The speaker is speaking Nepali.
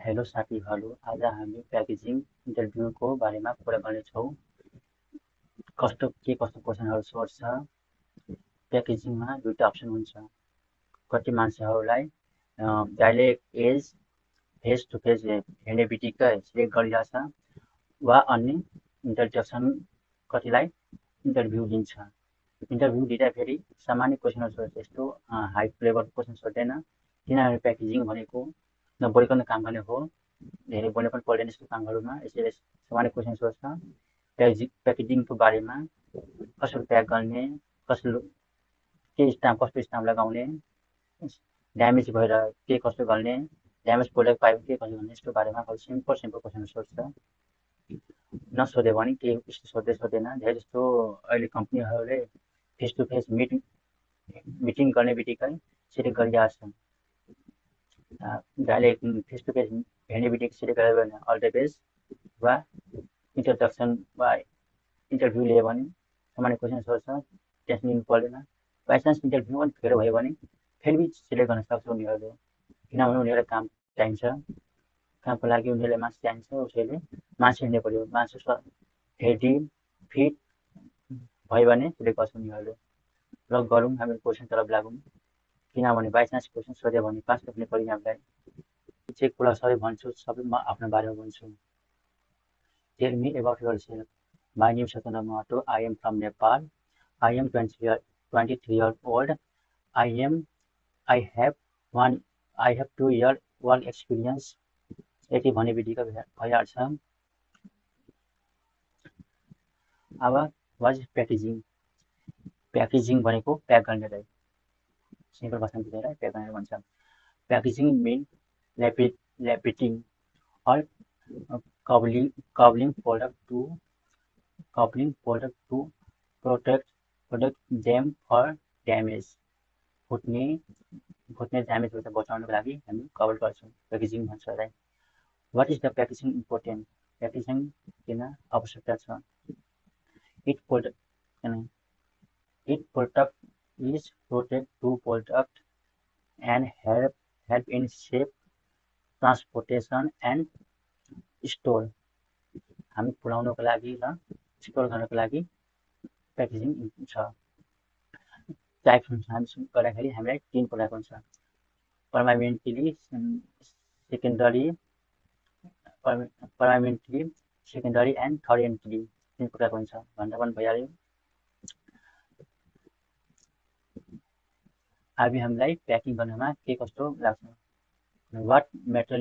हेलो साथीहरू, आज हामी प्याकेजिङ इन्टरभ्यूको बारेमा कुरा गर्नेछौँ। कस्तो क्वेसनहरू सोध्छ। प्याकेजिङमा दुईटा अप्सन हुन्छ। कति मान्छेहरूलाई direct as face to face हेर्ने बित्तिकै सिलेक्ट गरिरहेछ वा अन्य इन्ट्रोडक्सन कतिलाई इन्टरभ्यू लिन्छ। इन्टरभ्यू दिँदाखेरि सामान्य क्वेसनहरू सोध्छ, यस्तो हाई लेभल क्वेसन सोध्दैन। किनभने प्याकेजिङ भनेको नबोलिकन काम गर्ने हो, धेरै बोल्नु पनि पर्दैन यस्तो कामहरूमा। यसैले सामान्य क्वेसन सोध्छ। प्याकेजिङको बारेमा कसरी प्याक गर्ने, कस्तो स्टाम्प लगाउने, ड्यामेज भएर के कसो गर्ने, ड्यामेज प्रोडक्ट पायो के कसो गर्ने, यस्तो बारेमा सिम्पल क्वेसन सोध्छ। नसोध्यो भने केही यस्तो सोध्दैन। धेरै जस्तो अहिले कम्पनीहरूले फेस टु फेस मिटिङ गर्ने बित्तिकै सिलेक्ट गरिरहेको छ। डाइरेक्ट फेस टु फेस हेर्ने बित्तिकै सिलेक्ट गऱ्यो भने अल द बेस्ट, वा इन्ट्रोडक्सन वा इन्टरभ्यू लियो भने सामान्य क्वेसन सोध्छ, टेन्सन लिनु पर्दैन। बाइचान्स इन्टरभ्यू पनि फेल भयो भने फेरि पनि सिलेक्ट गर्न सक्छ उनीहरूले, किनभने उनीहरूलाई काम चाहिन्छ। कामको लागि उनीहरूलाई मान्छे चाहिन्छ, उसैले मान्छे हिँड्नु पऱ्यो। मान्छे हेल्दी फिट भयो भने सिलेक्ट गर्छ उनीहरूले। ल गरौँ, हामी क्वेसन तलब लागौँ। किनभने बाइचान्स क्वेसन सोध्यो भने पास गर्नु पऱ्यो हामीलाई। जे कुरा सबै भन्छु सबै म आफ्नो बारेमा भन्छु। Tell me about yourself. My name is Satana Mahato. I am from Nepal. I am 23 years old. I have 2 year work experience. यति भने बित्तिकै भइहाल्छ। अब वाट इज प्याकेजिङ? प्याकेजिङ भनेको प्याक गर्नेलाई, सिम्पल भाषामा बुझेर प्याक गर्ने भन्छ। प्याकेजिङ मिन ल्यापिटिङ or coupling product to protect them for damage. फुट्ने ड्यामेजबाट बचाउनको लागि हामी कभर गर्छौँ, प्याकेजिङ भन्छ यसलाई। What is the packaging important? Packaging किन आवश्यकता छ? It product is protect to product and help in safe transportation and store. हामी पुर्याउनको लागि र स्टोर गर्नको लागि प्याकेजिङ छ। टाइप हामी गर्दाखेरि हामीलाई 3 प्रकारको हुन्छ। Permanently, secondary and third entry, 3 प्रकारको हुन्छ। भन्दा पनि भइहाल्यो। अब हामीलाई प्याकिङ गर्नमा के कस्तो लाग्छ? What material